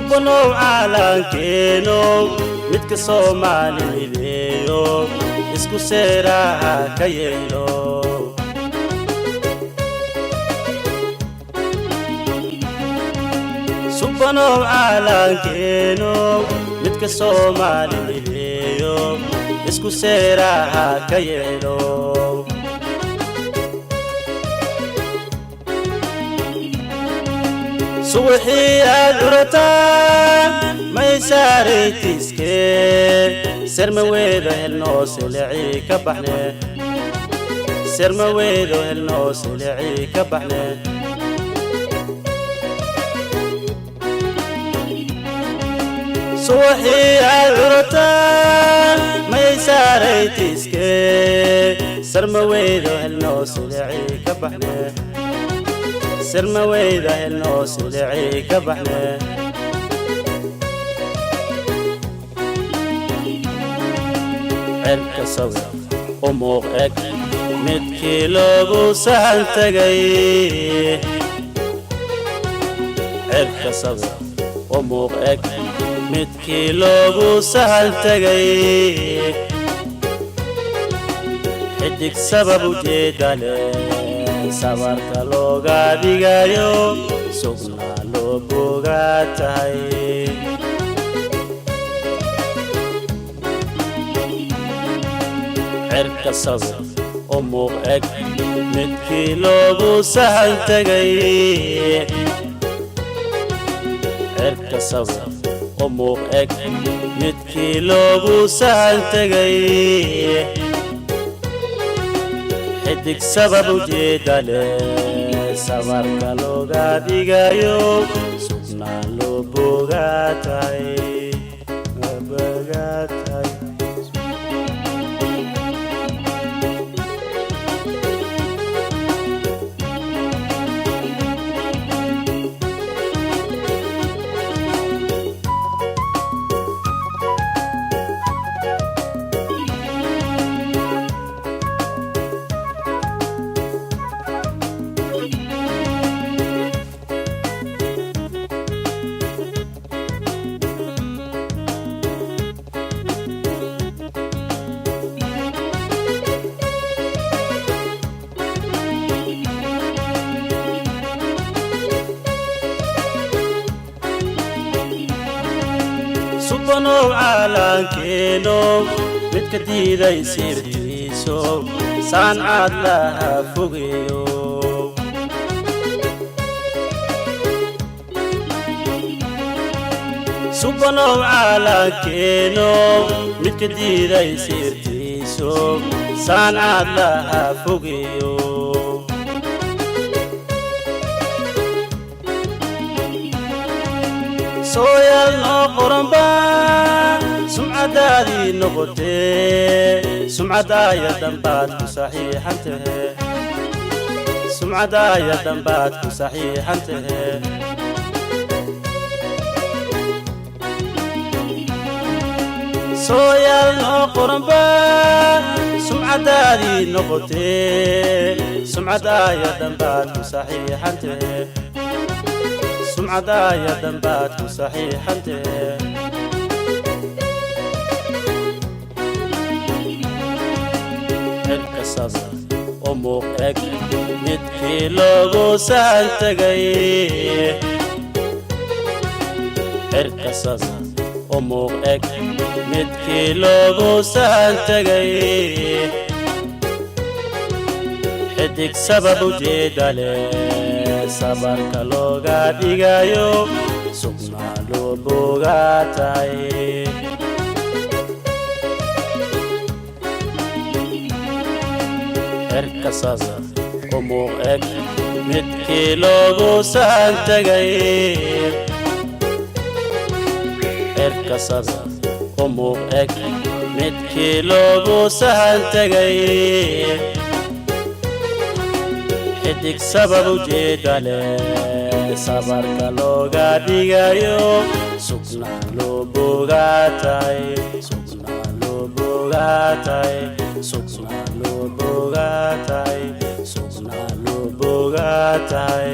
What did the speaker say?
subanow calankeeno midka Soomaaliyeeyo isku seeraha ka yeelo subanow calankeeno midka Soomaaliyeeyo isku seeraha ka yeelo subaxii aad urataan may saaraytiiskee sermaweedo helnoo silicii ka baxne sermaweedo helnoo silicii ka baxne subaxii aad urataan may saaraytiiskee sermaweedo helnoo silicii ka baxne sermaweedo helnoo silicii ka baxne cirka sawir u muuq eg midkii loogu sahan tagay cirka sawir u muuq eg midkii loogu sahan tagay xidig sabab ujeeda leh sabarka looga dhigayo sugnaa loo bogaa tahay cirka sawir u muuq eg midkii loogu sahan tagay cirka sawir u muuq eg midkii loogu sahan tagay xidig sabab ujeeda leh sabarka looga dhigayo sugnaa loo bogaa tahay subanow calankeeno midka diiday sirtiiso saan caad laha fogeeyo subanow calankeeno midka diiday sirtiiso saan caad laha fogeeyo sooyal noo qoranba sumcadaadii noqotee sumcadaaya dambaad ku saxiixan tahe sumcadaaya dambaad ku saxiixan tahe sooyal noo qoranba sumcadaadii noqotee sumcadaaya dambaad ku saxiixan tahe sumcadaaya dambaad ku saxiixan tahe cirka sawir u muuq eg midkii loogu sahan tagay cirka sawir u muuq eg midkii loogu sahan tagay xidig sabab ujeeda leh sabarka looga dhigayo sugnaa loo bogaa tahay cirka sawir u muuq eg midkii loogu sahan tagay cirka sawir u muuq eg midkii loogu sahan tagay xidig sabab ujeeda leh sabarka looga dhigayo sugnaa loo bogaa tahay sugnaa loo bogaa tahay sugnaa loo bogaa tahay sugnaa loo bogaa tahay